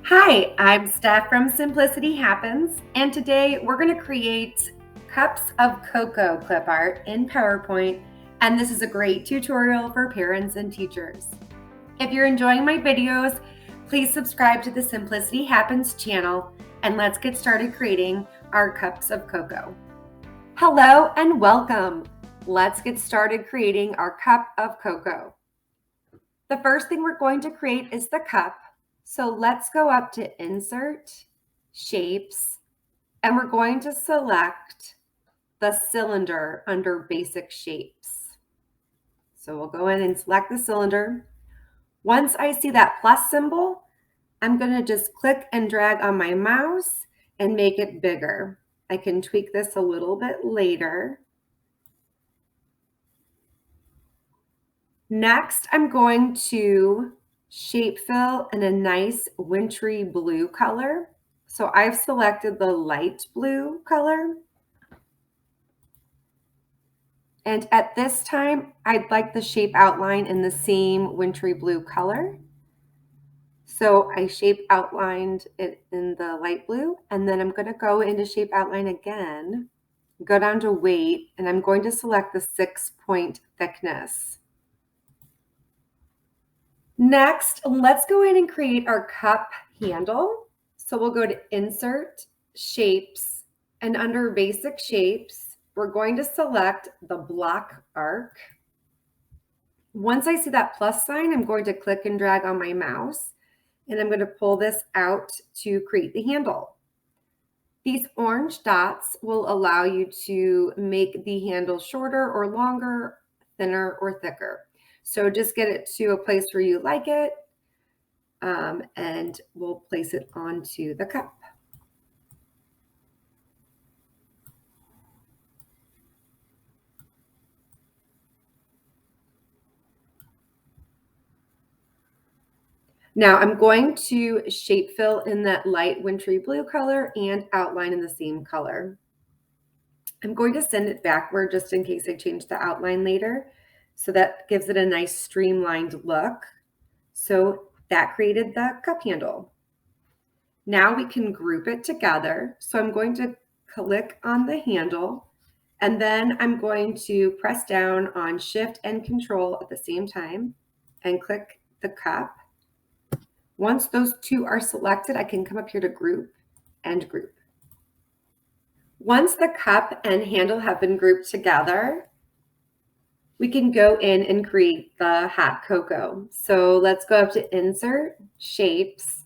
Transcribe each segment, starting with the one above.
Hi, I'm Steph from Simplicity Happens, and today we're going to create cups of cocoa clip art in PowerPoint, and this is a great tutorial for parents and teachers. If you're enjoying my videos, please subscribe to the Simplicity Happens channel, and let's get started creating our cups of cocoa. Hello and welcome. Let's get started creating our cup of cocoa. The first thing we're going to create is the cup. So let's go up to Insert, Shapes, and we're going to select the cylinder under Basic Shapes. So we'll go in and select the cylinder. Once I see that plus symbol, I'm going to just click and drag on my mouse and make it bigger. I can tweak this a little bit later. Next, I'm going to shape fill in a nice wintry blue color. So I've selected the light blue color. And at this time, I'd like the shape outline in the same wintry blue color. So I shape outlined it in the light blue, and then I'm going to go into shape outline again, go down to weight, and I'm going to select the 6-point thickness. Next, let's go in and create our cup handle. So we'll go to Insert, Shapes, and under Basic Shapes, we're going to select the block arc. Once I see that plus sign, I'm going to click and drag on my mouse, and I'm going to pull this out to create the handle. These orange dots will allow you to make the handle shorter or longer, thinner or thicker. So just get it to a place where you like it, and we'll place it onto the cup. Now I'm going to shape fill in that light wintry blue color and outline in the same color. I'm going to send it backward just in case I change the outline later. So that gives it a nice streamlined look. So that created the cup handle. Now we can group it together. So I'm going to click on the handle, and then I'm going to press down on Shift and Control at the same time and click the cup. Once those two are selected, I can come up here to group and group. Once the cup and handle have been grouped together, we can go in and create the hot cocoa. So let's go up to Insert, Shapes,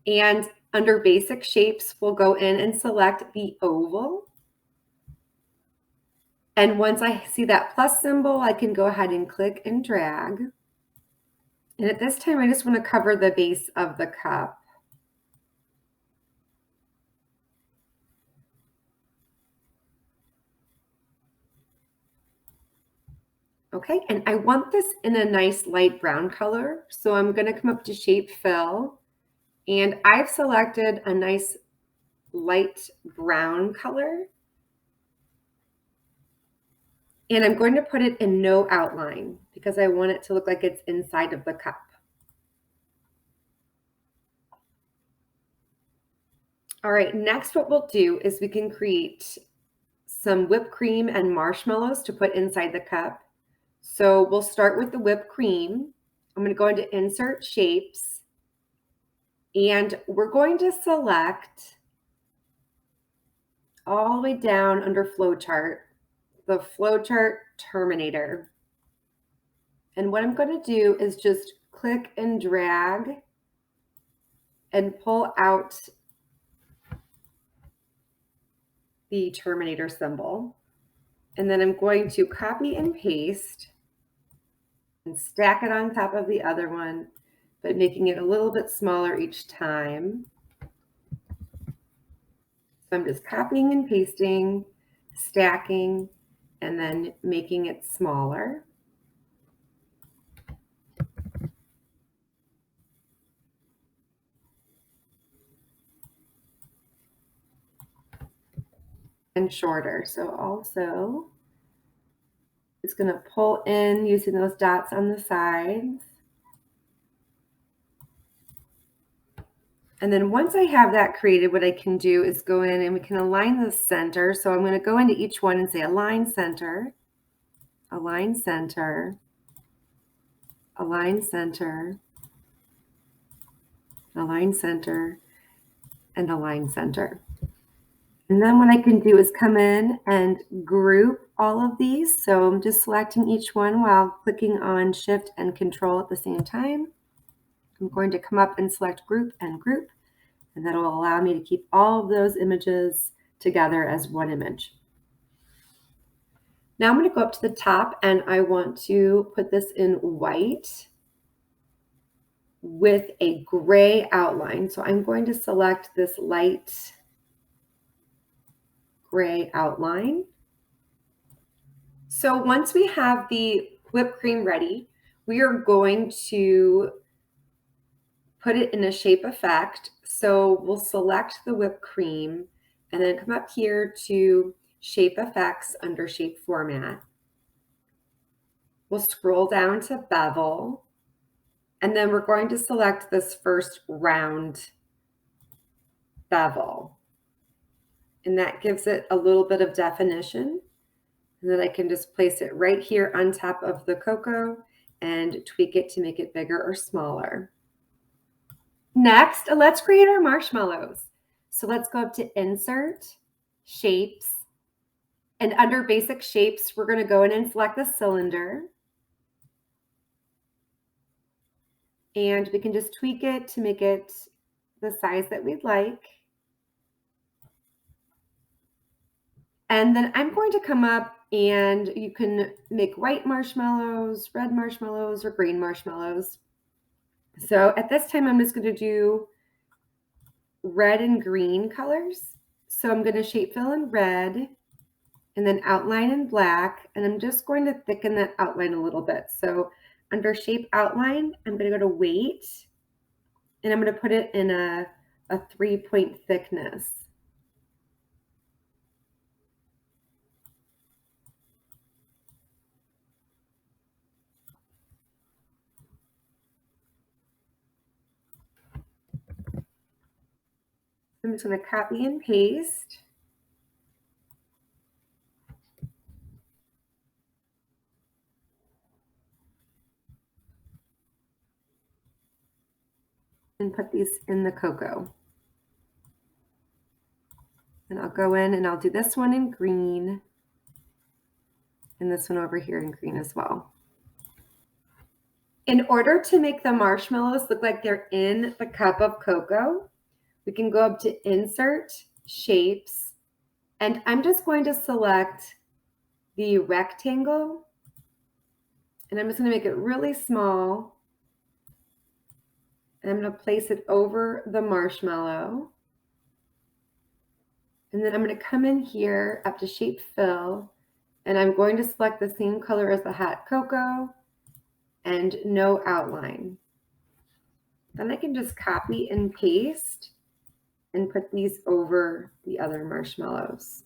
and under Basic Shapes, we'll go in and select the oval. And once I see that plus symbol, I can go ahead and click and drag. And at this time, I just want to cover the base of the cup. Okay, and I want this in a nice light brown color. So I'm going to come up to Shape Fill, and I've selected a nice light brown color. And I'm going to put it in no outline because I want it to look like it's inside of the cup. All right, next what we'll do is we can create some whipped cream and marshmallows to put inside the cup. So we'll start with the whipped cream. I'm going to go into Insert Shapes, and we're going to select all the way down under Flowchart, the Flowchart Terminator. And what I'm going to do is just click and drag and pull out the Terminator symbol. And then I'm going to copy and paste and stack it on top of the other one, but making it a little bit smaller each time. So I'm just copying and pasting, stacking, and then making it smaller. And shorter. So also it's going to pull in using those dots on the sides. And then once I have that created, what I can do is go in and we can align the center. So I'm going to go into each one and say align center, align center, align center, align center, and align center. And then what I can do is come in and group all of these. So I'm just selecting each one while clicking on Shift and Control at the same time. I'm going to come up and select group, and that will allow me to keep all of those images together as one image. Now I'm going to go up to the top and I want to put this in white with a gray outline. So I'm going to select this light gray outline. So once we have the whipped cream ready, we are going to put it in a shape effect. So we'll select the whipped cream and then come up here to shape effects under shape format. We'll scroll down to bevel, and then we're going to select this first round bevel. And that gives it a little bit of definition. And then I can just place it right here on top of the cocoa and tweak it to make it bigger or smaller. Next, let's create our marshmallows. So let's go up to Insert, Shapes, and under Basic Shapes, we're going to go in and select the cylinder. And we can just tweak it to make it the size that we'd like. And then I'm going to come up and you can make white marshmallows, red marshmallows, or green marshmallows. So at this time, I'm just going to do red and green colors. So I'm going to shape fill in red and then outline in black. And I'm just going to thicken that outline a little bit. So under shape outline, I'm going to go to weight and I'm going to put it in a 3-point thickness. I'm just going to copy and paste. And put these in the cocoa. And I'll go in and I'll do this one in green and this one over here in green as well. In order to make the marshmallows look like they're in the cup of cocoa, we can go up to Insert, Shapes, and I'm just going to select the rectangle, and I'm just going to make it really small, and I'm going to place it over the marshmallow, and then I'm going to come in here up to Shape Fill, and I'm going to select the same color as the hot cocoa, and no outline. Then I can just copy and paste and put these over the other marshmallows.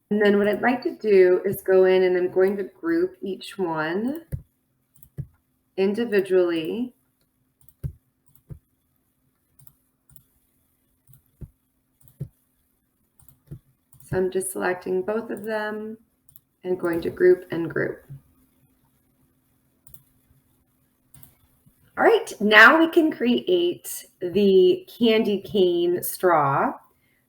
And then what I'd like to do is go in and I'm going to group each one individually. So I'm just selecting both of them and going to group and group. All right, now we can create the candy cane straw.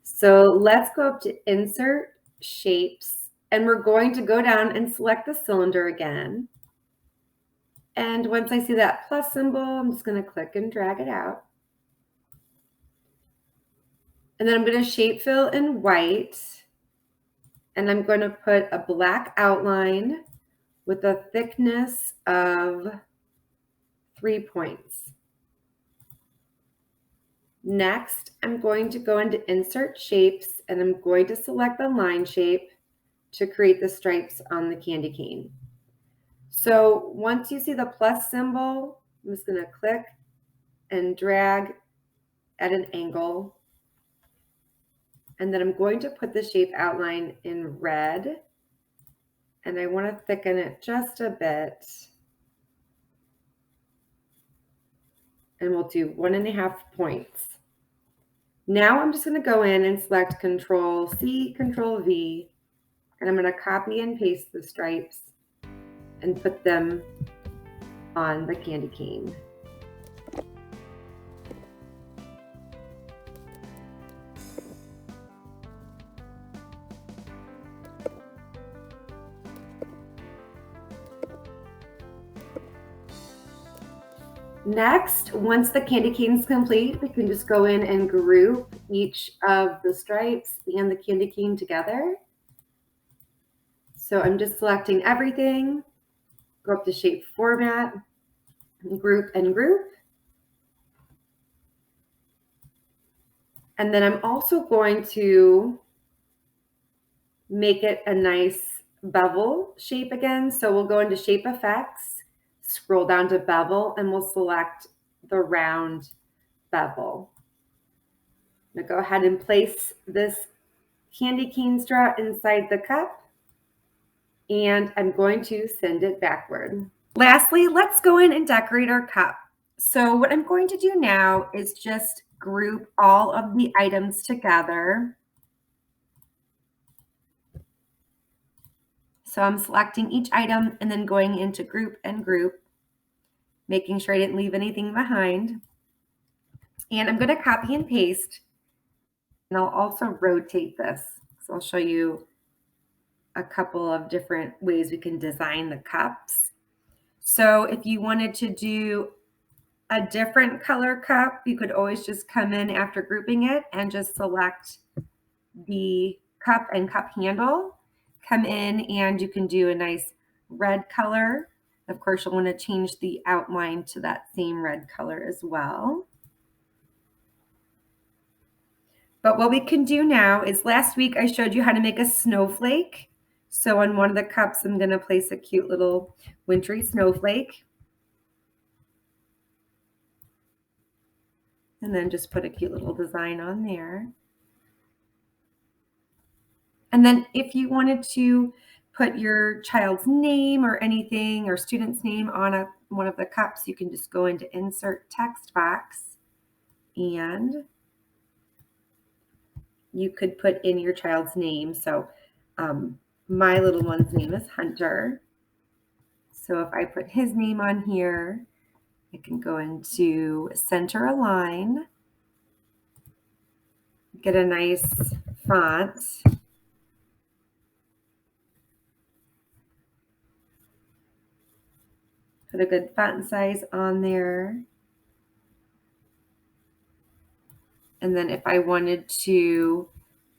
So let's go up to Insert, Shapes, and we're going to go down and select the cylinder again. And once I see that plus symbol, I'm just going to click and drag it out. And then I'm going to shape fill in white. And I'm going to put a black outline with a thickness of 3 points. Next, I'm going to go into Insert Shapes and I'm going to select the line shape to create the stripes on the candy cane. So once you see the plus symbol, I'm just going to click and drag at an angle. And then I'm going to put the shape outline in red, and I want to thicken it just a bit. And we'll do 1.5 points. Now I'm just going to go in and select Control C, Control V, and I'm going to copy and paste the stripes and put them on the candy cane. Next, once the candy cane is complete, we can just go in and group each of the stripes and the candy cane together. So I'm just selecting everything, go up to Shape Format, Group and Group. And then I'm also going to make it a nice bevel shape again. So we'll go into Shape Effects, scroll down to Bevel, and we'll select the round bevel. I'm going to go ahead and place this candy cane straw inside the cup, and I'm going to send it backward. Lastly, let's go in and decorate our cup. So what I'm going to do now is just group all of the items together. So I'm selecting each item and then going into Group and Group, making sure I didn't leave anything behind. And I'm going to copy and paste, and I'll also rotate this. So I'll show you a couple of different ways we can design the cups. So if you wanted to do a different color cup, you could always just come in after grouping it and just select the cup and cup handle. Come in and you can do a nice red color. Of course, you'll want to change the outline to that same red color as well. But what we can do now is, last week I showed you how to make a snowflake. So on one of the cups, I'm going to place a cute little wintry snowflake. And then just put a cute little design on there. And then if you wanted to put your child's name or anything, or student's name on one of the cups, you can just go into Insert Text Box, and you could put in your child's name. So my little one's name is Hunter. So if I put his name on here, I can go into Center Align, get a nice font. Put a good font size on there. And then if I wanted to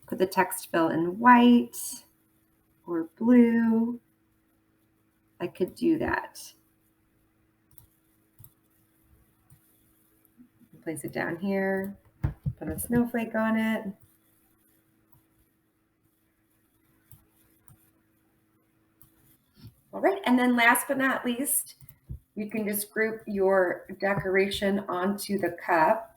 put the text fill in white or blue, I could do that. Place it down here, put a snowflake on it. All right, and then last but not least, you can just group your decoration onto the cup.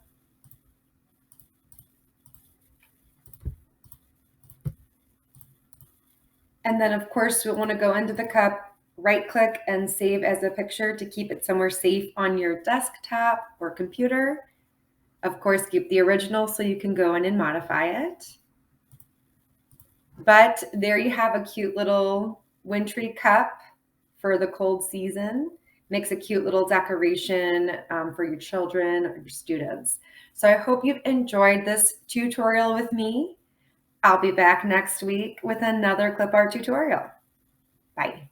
And then of course we'll want to go into the cup, right click and save as a picture to keep it somewhere safe on your desktop or computer. Of course, keep the original so you can go in and modify it. But there you have a cute little wintry cup for the cold season. Makes a cute little decoration for your children or your students. So I hope you've enjoyed this tutorial with me. I'll be back next week with another Clipart tutorial. Bye.